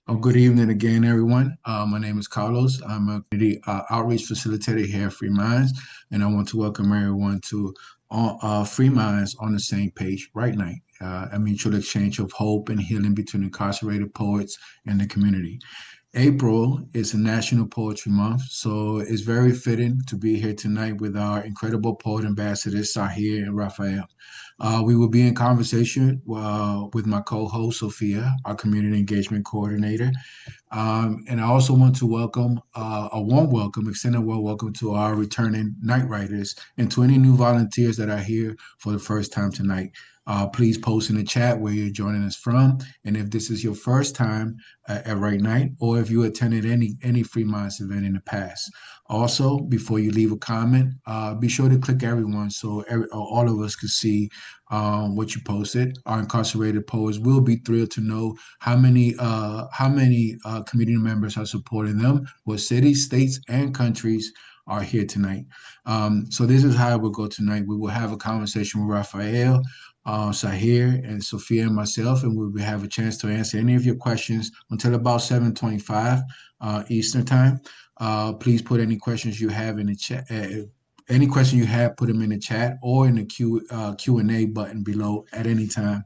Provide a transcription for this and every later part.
Good evening again, everyone. My name is Carlos. I'm a community outreach facilitator here at Free Minds, and I want to welcome everyone to Free Minds on the same page right now. A mutual exchange of hope and healing between incarcerated poets and the community. April is a National Poetry Month, so it's very fitting to be here tonight with our incredible poet ambassadors, Sahir and Rafael. We will be in conversation with my co-host, Sofia, our community engagement coordinator. And I also want to welcome a warm welcome, extend a warm welcome to our returning night writers and to any new volunteers that are here for the first time tonight. Please post in the chat where you're joining us from, and if this is your first time at Right Night, or if you attended any Free Minds event in the past. Also, before you leave a comment, be sure to click everyone so all of us can see what you posted. Our incarcerated poets will be thrilled to know how many community members are supporting them, what cities, states, and countries are here tonight. So this is how it will go tonight. We will have a conversation with Rafael, Sahir, and Sofia and myself, and we will have a chance to answer any of your questions until about 7:25 Eastern time. Please put any questions you have in the chat. Any question you have, put them in the chat or in the Q&A button below at any time.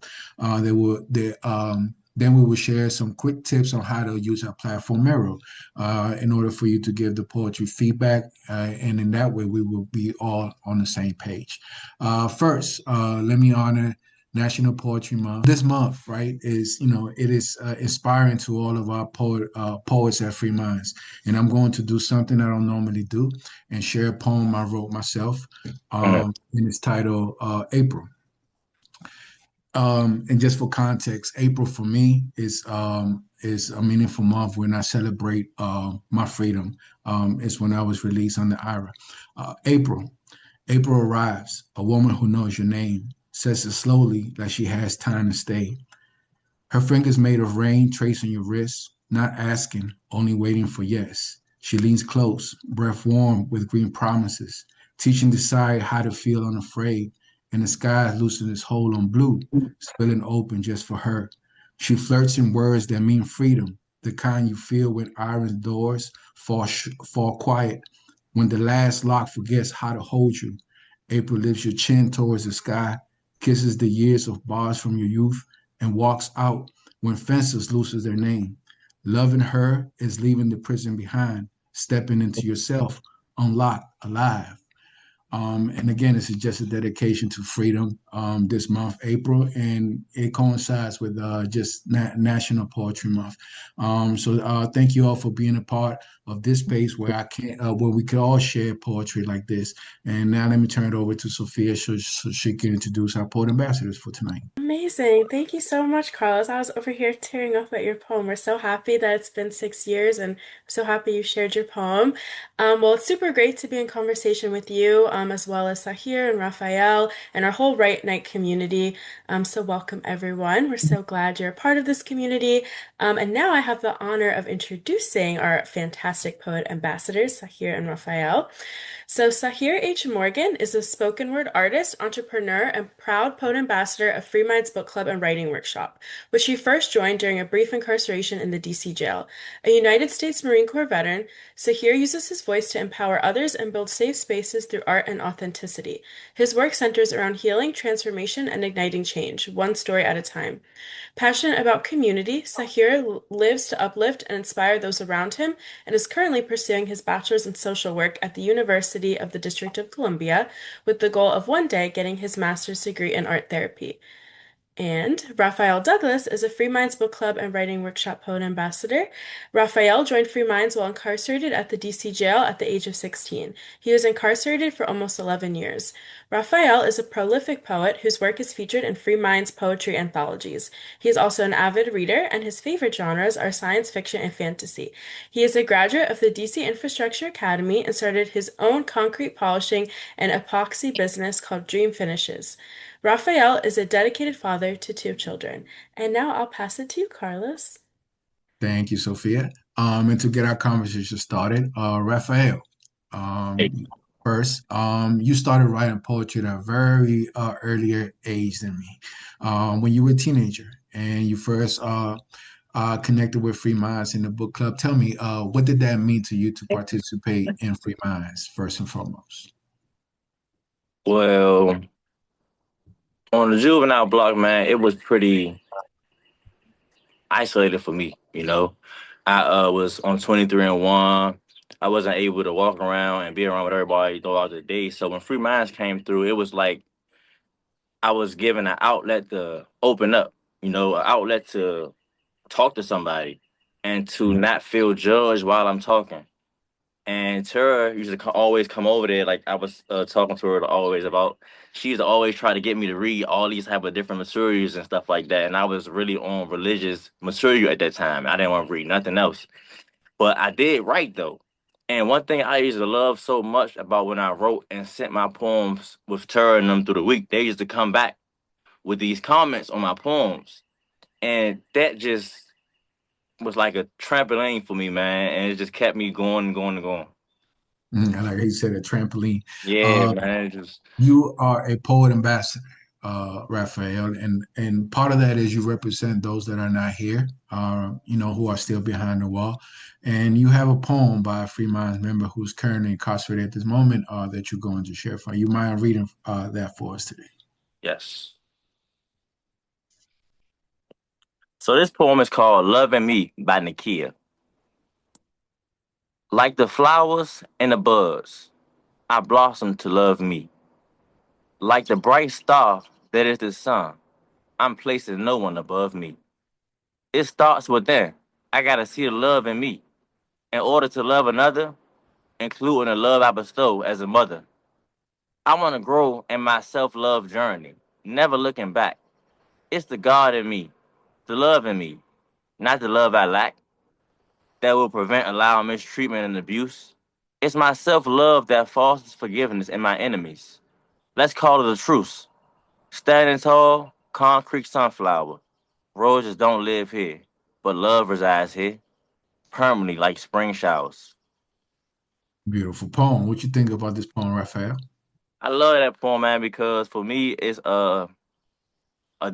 Then we will share some quick tips on how to use our platform Miro in order for you to give the poetry feedback, and in that way we will be all on the same page. First, let me honor National Poetry Month. This month, right, is it is inspiring to all of our poets at Free Minds, and I'm going to do something I don't normally do and share a poem I wrote myself, and it's titled April. And just for context, April for me is a meaningful month when I celebrate my freedom. It's when I was released under IRA. April. April arrives, a woman who knows your name, says it slowly like she has time to stay. Her fingers made of rain tracing your wrist, not asking, only waiting for yes. She leans close, breath warm with green promises, teaching desire how to feel unafraid, and the sky loosens its hold on blue, spilling open just for her. She flirts in words that mean freedom, the kind you feel when iron doors fall quiet, when the last lock forgets how to hold you. April lifts your chin towards the sky, kisses the years of bars from your youth, and walks out when fences loses their name. Loving her is leaving the prison behind, stepping into yourself, unlocked, alive. And again, this is just a dedication to freedom this month, April, and it coincides with just National Poetry Month. So thank you all for being a part of this space where where we could all share poetry like this. And now let me turn it over to Sophia so she can introduce our poet ambassadors for tonight. Amazing. Thank you so much, Carlos. I was over here tearing up at your poem. We're so happy that it's been 6 years, and I'm so happy you shared your poem. Well, it's super great to be in conversation with you, as well as Sahir and Rafael and our whole Right Night community. So welcome, everyone. We're so glad you're a part of this community. And now I have the honor of introducing our fantastic poet ambassadors, Sahir and Rafael. So, Sahir H. Morgan is a spoken word artist, entrepreneur, and proud poet ambassador of Free Minds Book Club and Writing Workshop, which he first joined during a brief incarceration in the DC jail. A United States Marine Corps veteran, Sahir uses his voice to empower others and build safe spaces through art and authenticity. His work centers around healing, transformation, and igniting change, one story at a time. Passionate about community, Sahir lives to uplift and inspire those around him and is currently pursuing his bachelor's in social work at the University of the District of Columbia with the goal of one day getting his master's degree in art therapy. And Rafael Douglas is a Free Minds Book Club and Writing Workshop Poet Ambassador. Rafael joined Free Minds while incarcerated at the DC jail at the age of 16. He was incarcerated for almost 11 years. Rafael is a prolific poet whose work is featured in Free Minds poetry anthologies. He is also an avid reader, and his favorite genres are science fiction and fantasy. He is a graduate of the DC Infrastructure Academy and started his own concrete polishing and epoxy business called Dream Finishes. Rafael is a dedicated father to two children. And now I'll pass it to you, Carlos. Thank you, Sophia. And to get our conversation started, Rafael, Hey, um, first, you started writing poetry at a very earlier age than me. When you were a teenager and you first connected with Free Minds in the book club. Tell me, what did that mean to you to participate in Free Minds first and foremost? Well, on the juvenile block, man, it was pretty isolated for me. I was on 23 and one. I wasn't able to walk around and be around with everybody throughout the day. So when Free Minds came through, it was like I was given an outlet to open up. An outlet to talk to somebody and to not feel judged while I'm talking. And Tara used to always come over there, like I was talking to her always about. She used to always try to get me to read all these type of different materials and stuff like that. And I was really on religious material at that time. I didn't want to read nothing else. But I did write though. And one thing I used to love so much about when I wrote and sent my poems with Tara and them through the week, they used to come back with these comments on my poems. And that just was like a trampoline for me, man. And it just kept me going and going and going. Like he said, a trampoline. Yeah, Uh, man. Just you are a poet ambassador, Rafael, and part of that is you represent those that are not here, who are still behind the wall. And you have a poem by a Free Minds member who's currently incarcerated at this moment that you're going to share for. You mind reading that for us today? yes. So this poem is called Love and Me by Nakia. Like the flowers and the buds, I blossom to love me. Like the bright star that is the sun, I'm placing no one above me. It starts within. I gotta see the love in me. In order to love another, including the love I bestow as a mother. I wanna grow in my self-love journey, never looking back. It's the God in me, the love in me, not the love I lack, that will prevent allowing mistreatment and abuse. It's my self-love that fosters forgiveness in my enemies. Let's call it a truce. Standing tall, concrete sunflower. Roses don't live here, but love resides here, permanently like spring showers. Beautiful poem. What you think about this poem, Rafael? I love that poem, man, because for me, it's a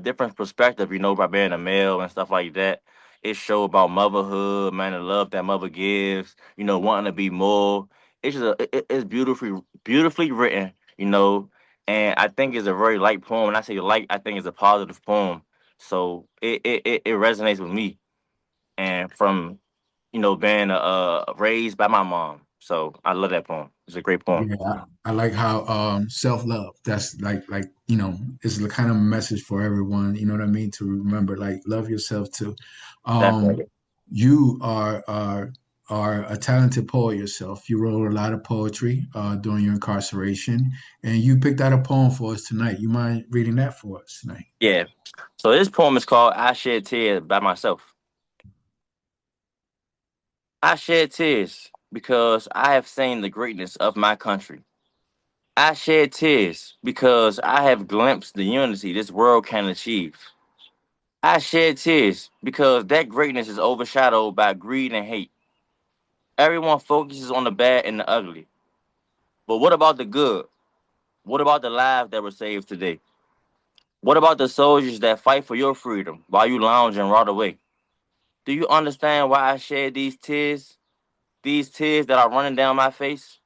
different perspective, by being a male and stuff like that. It show about motherhood, man, the love that mother gives, wanting to be more. It's just it's beautifully written, and I think it's a very light poem. And I say light, I think it's a positive poem. So it resonates with me, and from being raised by my mom. So I love that poem. It's a great poem. Yeah, I like how self-love, that's like is the kind of message for everyone, you know what I mean, to remember, like, love yourself too. Um Definitely. you are a talented poet yourself. You wrote a lot of poetry during your incarceration, and you picked out a poem for us tonight. You mind reading that for us tonight? Yeah. So this poem is called I Shed Tears by Myself. I shed tears because I have seen the greatness of my country. I shed tears because I have glimpsed the unity this world can achieve. I shed tears because that greatness is overshadowed by greed and hate. Everyone focuses on the bad and the ugly. But what about the good? What about the lives that were saved today? What about the soldiers that fight for your freedom while you lounge and rot away? Do you understand why I shed these tears? These tears that are running down my face?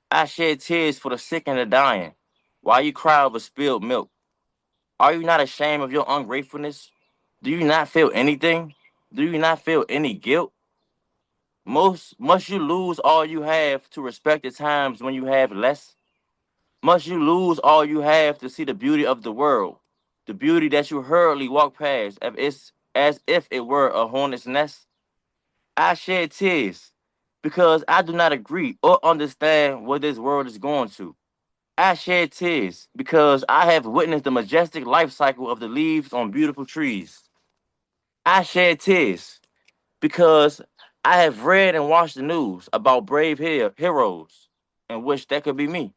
I shed tears for the sick and the dying. Why you cry over spilled milk? Are you not ashamed of your ungratefulness? Do you not feel anything? Do you not feel any guilt? Must you lose all you have to respect the times when you have less? Must you lose all you have to see the beauty of the world? The beauty that you hurriedly walk past as if it were a hornet's nest? I shed tears because I do not agree or understand what this world is going to. I shed tears because I have witnessed the majestic life cycle of the leaves on beautiful trees. I shed tears because I have read and watched the news about brave heroes and wish that could be me.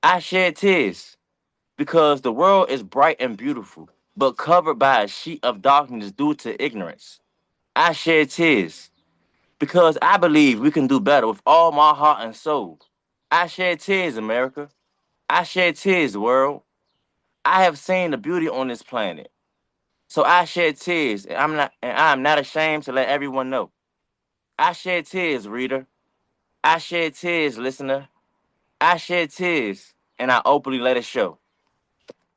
I shed tears because the world is bright and beautiful, but covered by a sheet of darkness due to ignorance. I shed tears because I believe we can do better with all my heart and soul. I shed tears, America. I shed tears, world. I have seen the beauty on this planet. So I shed tears, and I'm not ashamed to let everyone know. I shed tears, reader. I shed tears, listener. I shed tears, and I openly let it show.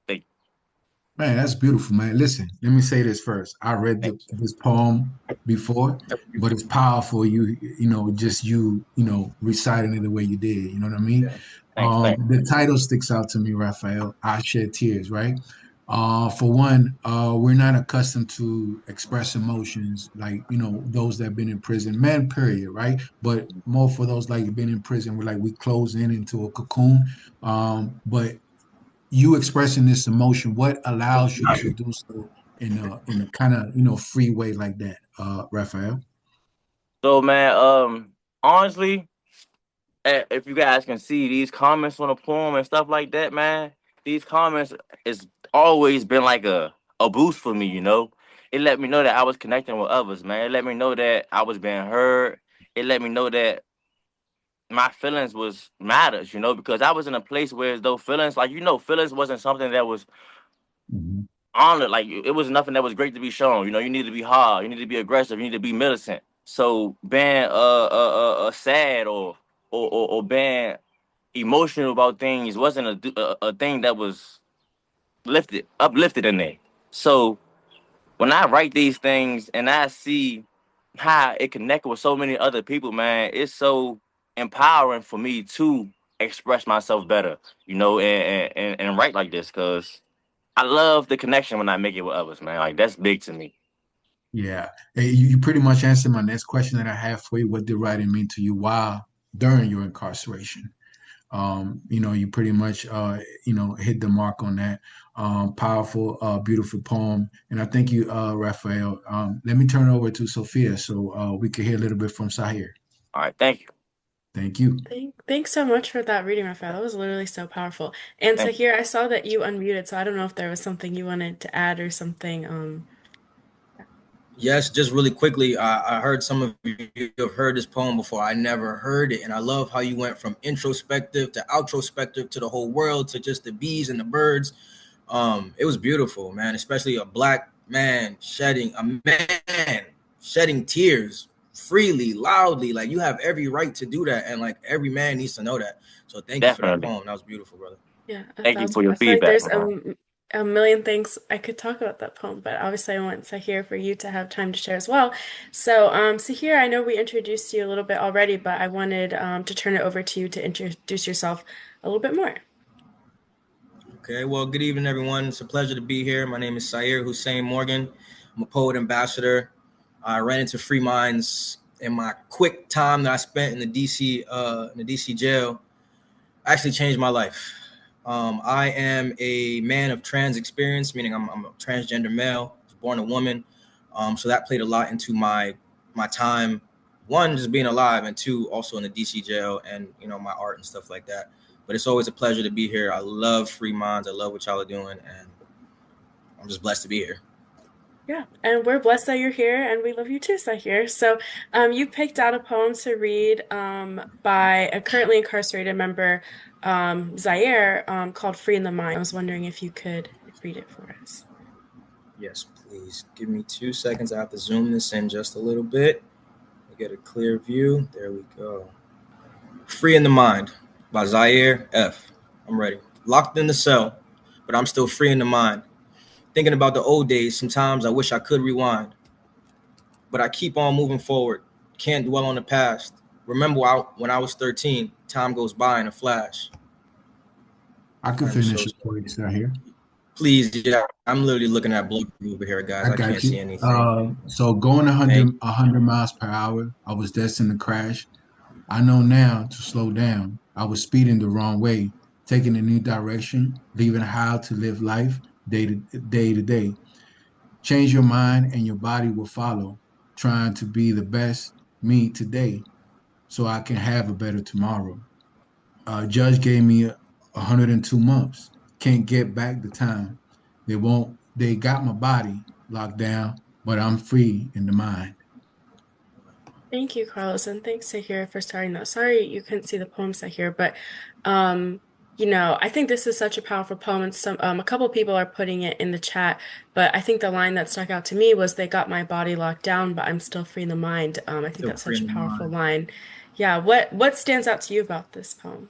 Thank Man, that's beautiful, man. Listen, let me say this first. I read this poem before, but it's powerful. Just reciting it the way you did. You know what I mean? thanks. The title sticks out to me, Rafael. I shed tears, right? For one, we're not accustomed to express emotions like those that have been in prison, men, period, right? But more for those like been in prison, we're like we close in into a cocoon. But you expressing this emotion, what allows you to do so in a kind of free way like that, Raphael? So, man, honestly, if you guys can see these comments on the poem and stuff like that, man, these comments is always been like a boost for me. It let me know that I was connecting with others, man. It let me know that I was being heard. It let me know that my feelings was matters, because I was in a place where as though feelings, like feelings wasn't something that was Mhm. honored. Like it was nothing that was great to be shown. You need to be hard, you need to be aggressive, you need to be militant. So being sad or being emotional about things wasn't a thing that was uplifted in there. So when I write these things and I see how it connected with so many other people, man, it's so empowering for me to express myself better, and write like this because I love the connection when I make it with others, man. Like that's big to me. Yeah. Hey, you pretty much answered my next question that I have for you. What did writing mean to you while during your incarceration? You pretty much hit the mark on that. Powerful, beautiful poem. And I thank you, Raphael. Let me turn it over to Sophia so we can hear a little bit from Sahir. All right, thank you. Thank you. Thanks so much for that reading, Rafael. That was literally so powerful. And Thank you. Sahir, I saw that you unmuted, so I don't know if there was something you wanted to add or something. Yes, just really quickly, I heard some of you have heard this poem before. I never heard it, and I love how you went from introspective to outrospective to the whole world to just the bees and the birds. It was beautiful, man. Especially a black man shedding tears freely, loudly. Like you have every right to do that, and like every man needs to know that. So thank you for that Definitely. poem. That was beautiful, brother. Yeah, a Thank you for thousand. your I feel like feedback, there's man. a million things I could talk about that poem, but obviously I want Sahir for you to have time to share as well. So, Sahir, I know we introduced you a little bit already, but I wanted to turn it over to you to introduce yourself a little bit more. Okay, well, good evening, everyone. It's a pleasure to be here. My name is Sahir Hussein Morgan. I'm a poet ambassador. I ran into Free Minds in my quick time that I spent in the DC jail. Actually changed my life. I am a man of trans experience, meaning I'm a transgender male. I was born a woman, so that played a lot into my time. One, just being alive, and two, also in the DC jail, and my art and stuff like that. But it's always a pleasure to be here. I love Free Minds. I love what y'all are doing, and I'm just blessed to be here. Yeah, and we're blessed that you're here, and we love you too, Sahir. So, you picked out a poem to read by a currently incarcerated member, Zaire, called "Free in the Mind." I was wondering if you could read it for us. Yes, please give me 2 seconds. I have to zoom this in just a little bit to get a clear view. There we go. Free in the Mind by Zaire F. I'm ready. Locked in the cell, but I'm still free in the mind. Thinking about the old days, sometimes I wish I could rewind. But I keep on moving forward. Can't dwell on the past. Remember when I was 13, time goes by in a flash. I can I'm finish so it sorry. for you, Sahir. Please, yeah, I'm literally looking at blue over here, guys. I I can't got see you. anything. So going Thank 100 miles per hour, I was destined to crash. I know now to slow down. I was speeding the wrong way, taking a new direction, leaving how to live life day to day. Change your mind and your body will follow, trying to be the best me today so I can have a better tomorrow. Judge gave me 102 months. Can't get back the time. They got my body locked down, but I'm free in the mind. Thank you, Carlos, and thanks, Sahir, for starting that. Sorry you couldn't see the poem, Sahir, but um, I think this is such a powerful poem, and a couple people are putting it in the chat, but I think the line that stuck out to me was, "They got my body locked down, but I'm still free in the mind." I think Still that's free such a in the powerful mind. line. Yeah, what stands out to you about this poem?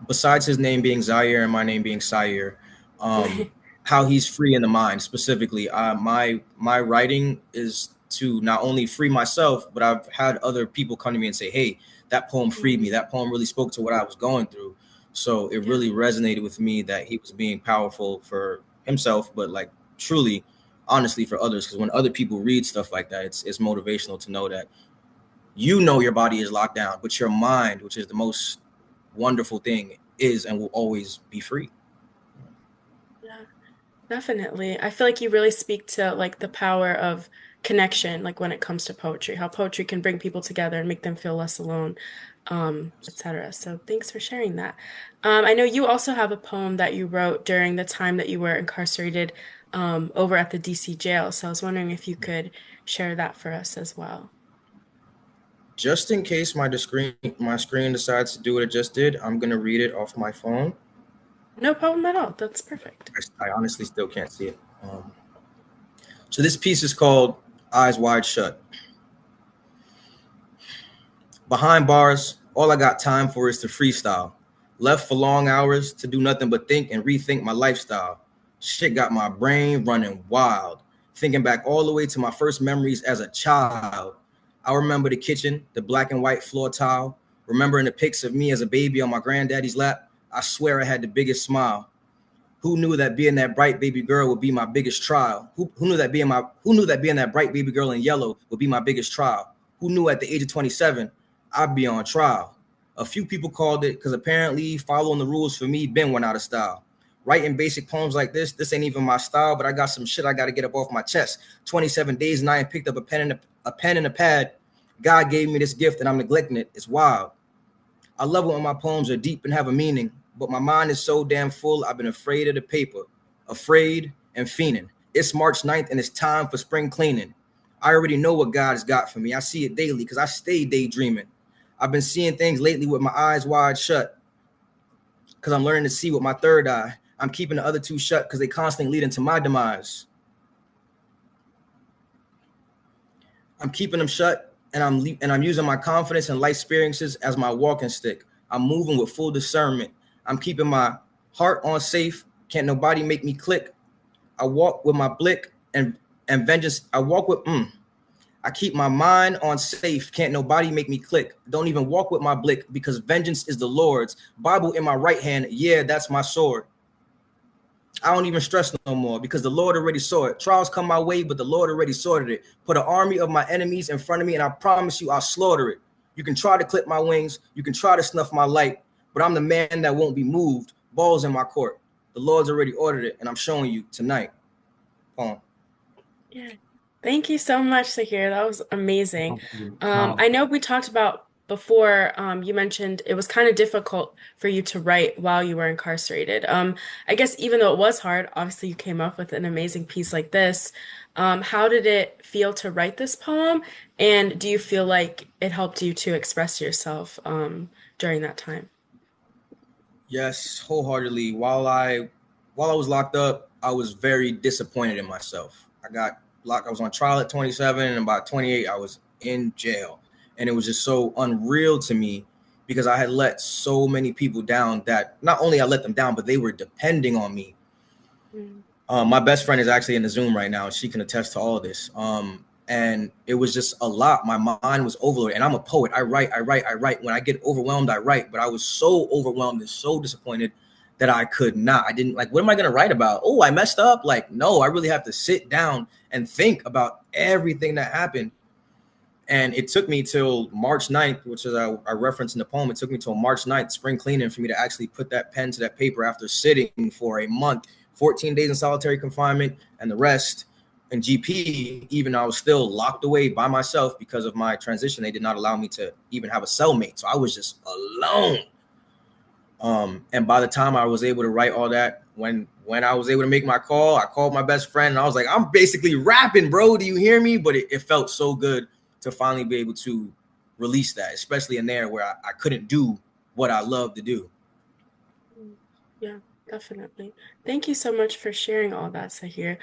Besides his name being Zaire and my name being Sahir, how he's free in the mind specifically. My writing is to not only free myself, but I've had other people come to me and say, "Hey, that poem freed me. Mm, That poem really spoke to what I was going through." So it yeah. really resonated with me that he was being powerful for himself, but like truly, honestly, for others. Because when other people read stuff like that, it's motivational to know that you know your body is locked down, but your mind, which is the most wonderful thing, is and will always be free. Yeah. Definitely. I feel like you really speak to like the power of connection, like when it comes to poetry, how poetry can bring people together and make them feel less alone, etc. So thanks for sharing that. I know you also have a poem that you wrote during the time that you were incarcerated, over at the DC jail. So I was wondering if you could share that for us as well. Just in case my screen decides to do what it just did, I'm gonna read it off my phone. No problem at all. That's perfect. I honestly still can't see it. So this piece is called "Eyes Wide Shut." Behind bars, all I got time for is to freestyle. Left for long hours to do nothing but think and rethink my lifestyle. Shit got my brain running wild. Thinking back all the way to my first memories as a child. I remember the kitchen, the black and white floor tile. Remembering the pics of me as a baby on my granddaddy's lap. I swear I had the biggest smile. Who knew that being that bright baby girl would be my biggest trial? Who knew that being that bright baby girl in yellow would be my biggest trial? Who knew at the age of 27 I'd be on trial? A few people called it because apparently following the rules for me been one out of style. Writing basic poems like this ain't even my style, but I got some shit I got to get up off my chest. 27 days and I ain't picked up a pen and a pad. God gave me this gift and I'm neglecting it. It's wild. I love it when my poems are deep and have a meaning, but my mind is so damn full, I've been afraid of the paper, afraid and fiending. It's March 9th and it's time for spring cleaning. I already know what God has got for me. I see it daily because I stay daydreaming. I've been seeing things lately with my eyes wide shut because I'm learning to see with my third eye. I'm keeping the other two shut because they constantly lead into my demise. I'm keeping them shut, and I'm using my confidence and life experiences as my walking stick. I'm moving with full discernment. I'm keeping my heart on safe. Can't nobody make me click. I walk with my blick and vengeance. I keep my mind on safe. Can't nobody make me click. Don't even walk with my blick because vengeance is the Lord's. Bible in my right hand. Yeah, that's my sword. I don't even stress no more because the Lord already saw it. Trials come my way, but the Lord already sorted it. Put an army of my enemies in front of me, and I promise you, I'll slaughter it. You can try to clip my wings, you can try to snuff my light, but I'm the man that won't be moved. Balls in my court. The Lord's already ordered it, and I'm showing you tonight. Poem. Yeah. Thank you so much, Sahir. That was amazing. I know we talked about before, you mentioned it was kind of difficult for you to write while you were incarcerated. I guess even though it was hard, obviously you came up with an amazing piece like this. How did it feel to write this poem? And do you feel like it helped you to express yourself, during that time? Yes, wholeheartedly. While I was locked up, I was very disappointed in myself. I got locked. I was on trial at 27, and about 28, I was in jail, and it was just so unreal to me because I had let so many people down. That not only I let them down, but they were depending on me. Mm. My best friend is actually in the Zoom right now, and she can attest to all of this. And it was just a lot. My mind was overloaded, and I'm a poet. I write, I write, I write. When I get overwhelmed, I write. But I was so overwhelmed and so disappointed that I could not. I didn't like. What am I going to write about? Oh, I messed up. Like, no, I really have to sit down and think about everything that happened. And it took me till March 9th, which is I referenced in the poem. It took me till March 9th, spring cleaning, for me to actually put that pen to that paper after sitting for a month, 14 days in solitary confinement, and the rest in GP. Even though I was still locked away by myself because of my transition, they did not allow me to even have a cellmate. So I was just alone. And by the time I was able to write all that, when I was able to make my call, I called my best friend and I was like, I'm basically rapping, bro. Do you hear me? But it felt so good to finally be able to release that, especially in there where I couldn't do what I love to do. Yeah, definitely. Thank you so much for sharing all that, Sahir.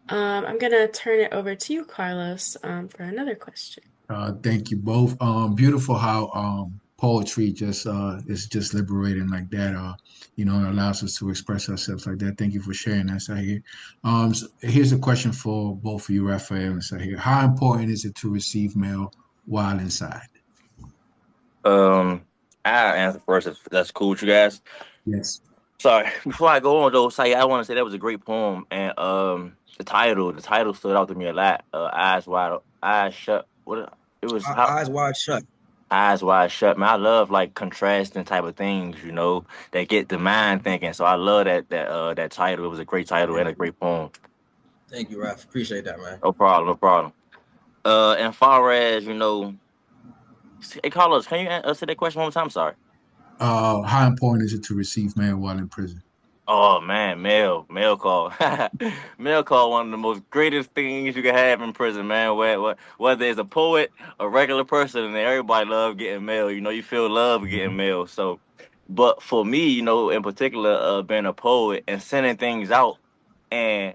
I'm gonna turn it over to you, Carlos, for another question. Thank you both. Beautiful how poetry just is just liberating like that. It allows us to express ourselves like that. Thank you for sharing that, Sahir. So here's a question for both of you, Rafael and Sahir. How important is it to receive mail while inside? I answer first if that's cool with you guys. Yes. Sorry, before I go on though, Say I want to say that was a great poem, and the title stood out to me a lot. Eyes wide, eyes shut. It was how Eyes wide shut. eyes wide shut. Man, I love like contrasting type of things, that get the mind thinking. So I love that title. It was a great title and a great poem. Thank you, Raf. Appreciate that, man. No problem, no problem. And far as hey Carlos, can you answer that question one more time? Sorry. How important is it to receive mail while in prison? Oh man, mail call, mail call. One of the most greatest things you can have in prison, man. Whether it's a poet, a regular person, and everybody love getting mail. You feel love getting mail. So, but for me, in particular, being a poet and sending things out and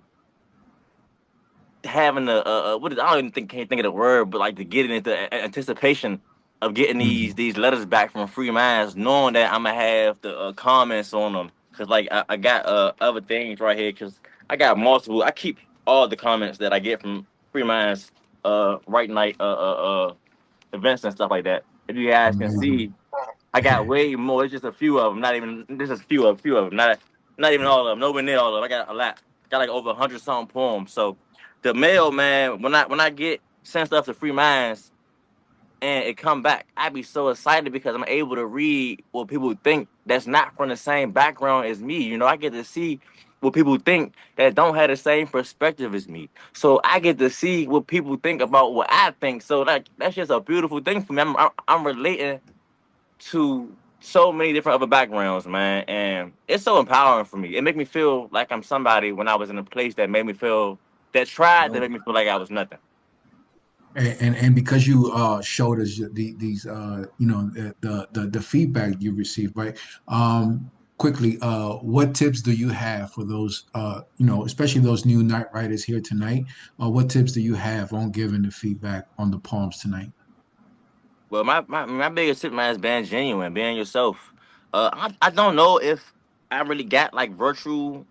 having I don't even can't think of the word, but like to get into anticipation of getting Mhm. these letters back from free minds, knowing that I'm gonna have the comments on them, cause like I got other things right here, cause I got multiple. I keep all the comments that I get from free minds, right night events and stuff like that. If you guys can Amazing. see, I got way more. It's just a few of them. Not even this is few of them. Not even all of them. Nowhere near all of them. I got a lot. Got like over 100 something poems. So the mail, man, when I get send stuff to Free Minds and it come back, I be so excited because I'm able to read what people think that's not from the same background as me. I get to see what people think that don't have the same perspective as me. So I get to see what people think about what I think. So that's just a beautiful thing for me. I'm relating to so many different other backgrounds, man, and it's so empowering for me. It make me feel like I'm somebody when I was in a place that made me feel that tried to make me feel like I was nothing. And because you showed us these the feedback you received, right? Quickly, what tips do you have for those especially those new night writers here tonight? What tips do you have on giving the feedback on the poems tonight? Well, my biggest tip, man, is being genuine, being yourself. I don't know if I really got like virtual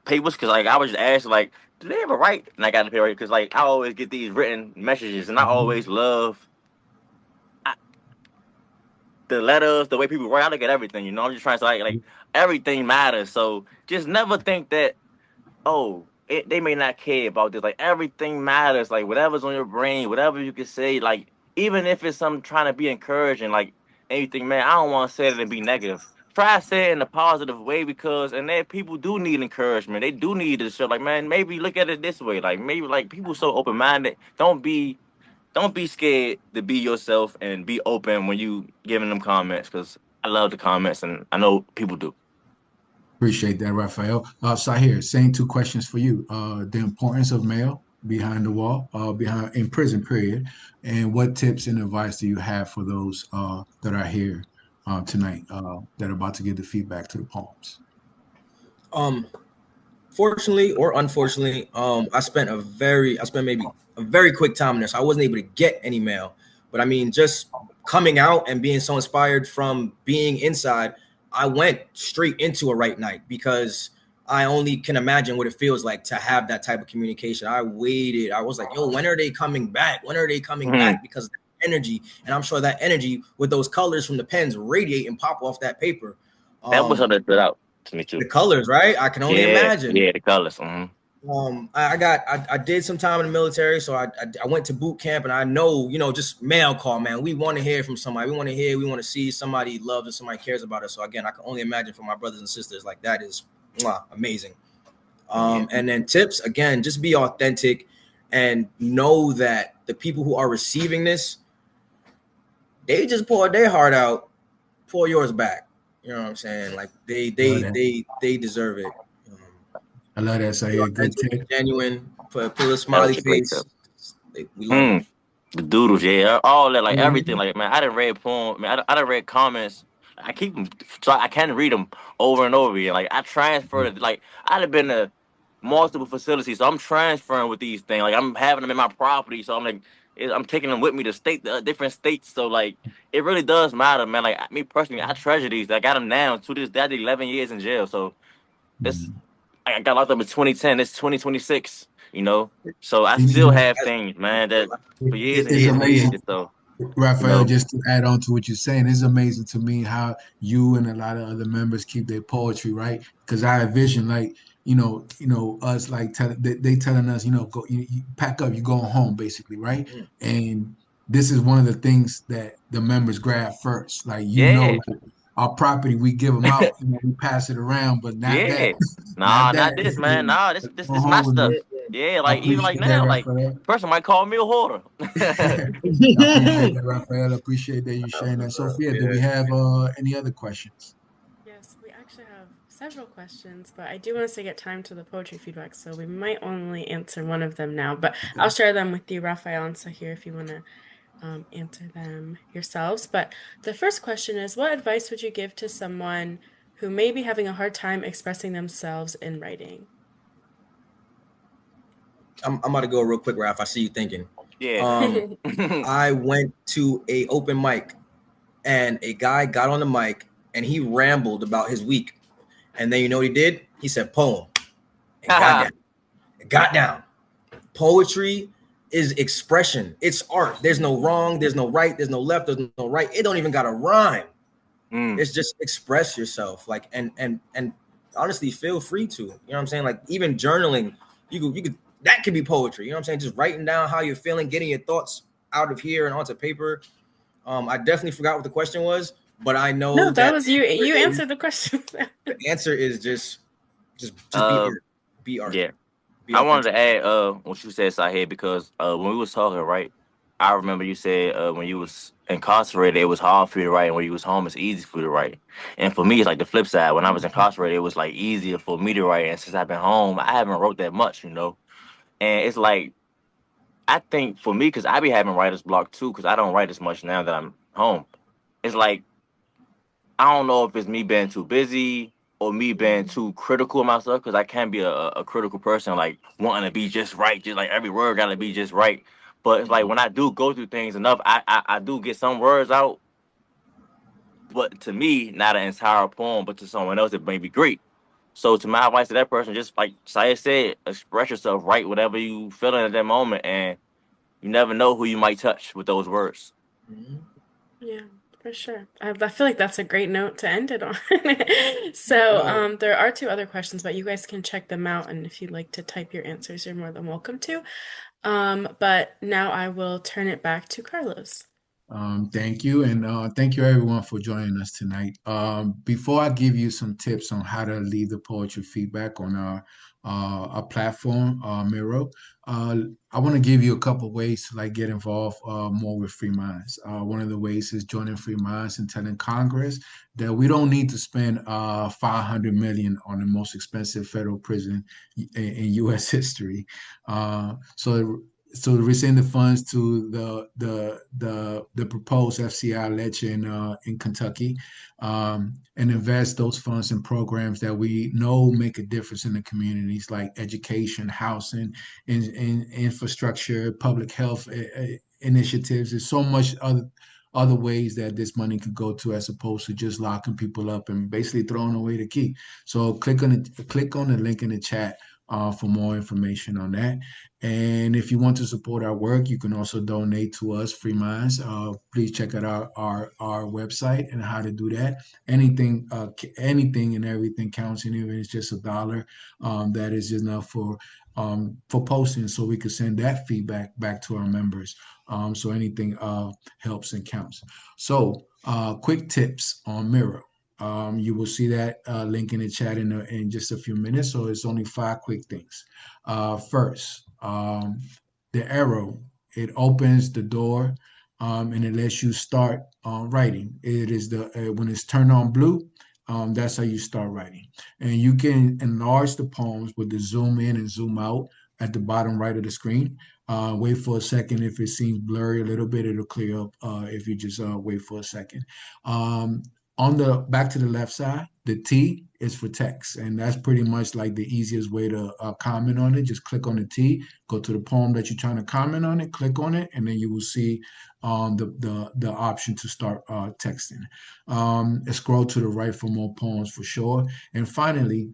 papers because like I was just asked like, do they ever write? And I got the paper because like I always get these written messages, and I Mhm. always love the letters, the way people write. I look at everything. I'm just trying to like everything matters. So just never think that they may not care about this. Like everything matters. Like whatever's on your brain, whatever you can say. Like even if it's something trying to be encouraging, like anything, man. I don't want to say it and be negative. Try to say it in a positive way because and then people do need encouragement. They do need to show like man, maybe look at it this way. Like maybe like people so open minded. Don't be scared to be yourself and be open when you giving them comments because I love the comments and I know people do. Appreciate that, Rafael. Sahir, same two questions for you. The importance of mail behind the wall, behind in prison, period. And what tips and advice do you have for those that are here tonight that are about to give the feedback to the poems? Um, Fortunately or unfortunately, I spent maybe a very quick time in there, so I wasn't able to get any mail. But I mean, just coming out and being so inspired from being inside, I went straight into a right night because I only can imagine what it feels like to have that type of communication. I waited. I was like, yo, when are they coming back? When are they coming Mhm. back? Because of the energy, and I'm sure that energy with those colors from the pens radiate and pop off that paper. That was Um, something that stood out to me the too. colors, right? I can only Yeah, imagine. yeah, the colors. I did some time in the military, so I went to boot camp, and I know, just mail call, man. We want to hear from somebody. We want to see somebody loves and somebody cares about us. So again, I can only imagine for my brothers and sisters, like that is amazing. Yeah. And then tips again, just be authentic and know that the people who are receiving this, they just poured their heart out, pour yours back. You know what I'm saying? Like they Love they that. they they deserve it. I love that, Be Sahir. Good authentic, be tip. genuine, put a That smiley was a great face. tip. We love you. Mm, the doodles, yeah, all that, like everything. Mhm. Like man, I done read poem. Man, I done read comments I keep them. So I can read them over and over again. Like I transferred. Like I'd have been to multiple facilities, so I'm transferring with these things. Like I'm having them in my property, so I'm like, I'm taking them with me to different states. So like, it really does matter, man. Like me personally, I treasure these. I got them now. To this day, I did 11 years in jail. So it's I got locked up in 2010. It's 2026. You know, so I You still know, have things, man, that for years and it's years and amazing. years. So you Rafael, know, just to add on to what you're saying, it's amazing to me how you and a lot of other members keep their poetry, right? Because I envision like, us like they telling us, go, you pack up, you going home, basically, right? Mhm. And this is one of the things that the members grab first. Like, yeah. like our property, we give them out, we pass it around, but not that, Yeah. not Nah, that. not this, man. Nah, this Go this my home with stuff. me. Yeah, Yeah, I like even like appreciate that, now, like Rafael. person might call me a hoarder. I appreciate that, Rafael. I appreciate that you sharing that. Sophia, do we yeah. have any other questions? Yes, we actually have several questions, but I do want us to get time to the poetry feedback, so we might only answer one of them now. But I'll share them with you, Rafael and Sahir, if you want to answer them yourselves. But the first question is, what advice would you give to someone who may be having a hard time expressing themselves in writing? I'm about to go real quick, Ralph. I see you thinking. Yeah. Um, I went to a open mic, and a guy got on the mic and he rambled about his week. And then you know what he did? He said poem and got down. Got down. Poetry is expression. It's art. There's no wrong. There's no right. There's no left. There's no right. It don't even got a rhyme. Mm. It's just express yourself. Like and honestly, feel free to. You know what I'm saying? Like even journaling, you could that could be poetry. You know what I'm saying? Just writing down how you're feeling, getting your thoughts out of here and onto paper. I definitely forgot what the question was, but I know No, that that was you. You answered the question. the answer is just be Uh, art. Be art. yeah. Be I wanted authentic. to add what you said, Sahid, because when we was talking, right, I remember you said when you was incarcerated, it was hard for you to write, and when you was home, it's easy for you to write. And for me, it's like the flip side. When I was incarcerated, it was like easier for me to write, and since I've been home, I haven't wrote that much, you know. And it's like I think for me, because I be having writer's block too, because I don't write as much now that I'm home. It's like I don't know if it's me being too busy or me being too critical of myself, because I can be a critical person, like wanting to be just right, just like every word got to be just right. But it's like when I do go through things enough, I do get some words out, but to me, not an entire poem, but to someone else, it may be great. So to my advice to that person, just like Saya said, express yourself, write whatever you feeling at that moment, and you never know who you might touch with those words. Mhm. Yeah, for sure. I feel like that's a great note to end it on. So, Yeah. there are two other questions, but you guys can check them out, and if you'd like to type your answers, you're more than welcome to. But now I will turn it back to Carlos. Thank you, and thank you everyone for joining us tonight. Before I give you some tips on how to leave the poetry feedback on our platform, Miro, uh, I want to give you a couple ways to like get involved more with Free Minds. One of the ways is joining Free Minds and telling Congress that we don't need to spend 500 million on the most expensive federal prison in U.S. history. So to rescind the funds to the proposed FCI lecture in Kentucky, and invest those funds in programs that we know make a difference in the communities like education, housing, in infrastructure, public health initiatives. There's so much other ways that this money could go to as opposed to just locking people up and basically throwing away the key. So click on the link in the chat for more information on that. And if you want to support our work, you can also donate to us, Free Minds. Please check out our website and how to do that. Anything and everything counts, and even if it's just $1, that is enough for posting, so we can send that feedback back to our members. So anything helps and counts. So quick tips on Miro. You will see that link in the chat in just a few minutes. So it's only 5 quick things. First, the arrow, it opens the door, and it lets you start writing. It is when it's turned on blue, that's how you start writing. And you can enlarge the poems with the zoom in and zoom out at the bottom right of the screen. Wait for a second. If it seems blurry a little bit, it'll clear up if you just wait for a second. Um, On the back to the left side, the T is for text, and that's pretty much like the easiest way to comment on it. Just click on the T, go to the poem that you're trying to comment on it, click on it, and then you will see the option to start texting. Scroll to the right for more poems for sure. And finally,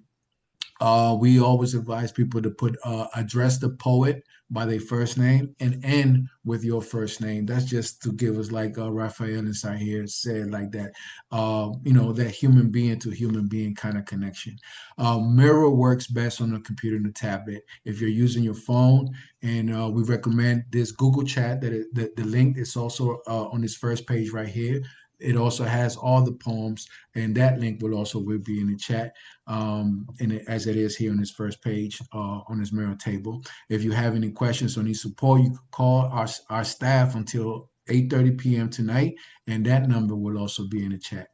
we always advise people to put address the poet by their first name and end with your first name. That's just to give us, like Rafael and Sahir said, like that, that human being to human being kind of connection. Mirror works best on a computer and a tablet. If you're using your phone, and we recommend this Google Chat the link is also on this first page right here. It also has all the poems, and that link will be in the chat, as it is here on this first page on this mirror table. If you have any questions or need support, you can call our staff until 8:30 p.m. tonight, and that number will also be in the chat.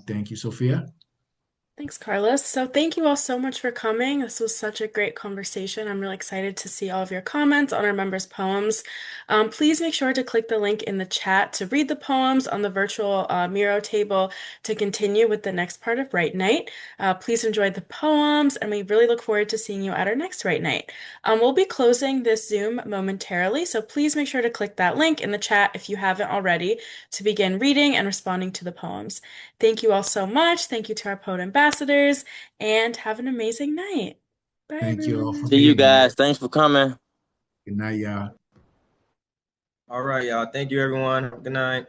Thank you, Sofia. Thanks, Carlos. So thank you all so much for coming. This was such a great conversation. I'm really excited to see all of your comments on our members' poems. Please make sure to click the link in the chat to read the poems on the virtual Miro table to continue with the next part of Write Night. Please enjoy the poems, and we really look forward to seeing you at our next Write Night. We'll be closing this Zoom momentarily, so please make sure to click that link in the chat if you haven't already to begin reading and responding to the poems. Thank you all so much. Thank you to our poet ambassadors, and have an amazing night. Bye, Thank you all for everyone. See you being here. guys. Thanks for coming. Good night, y'all. All right, y'all. Thank you, everyone. Good night.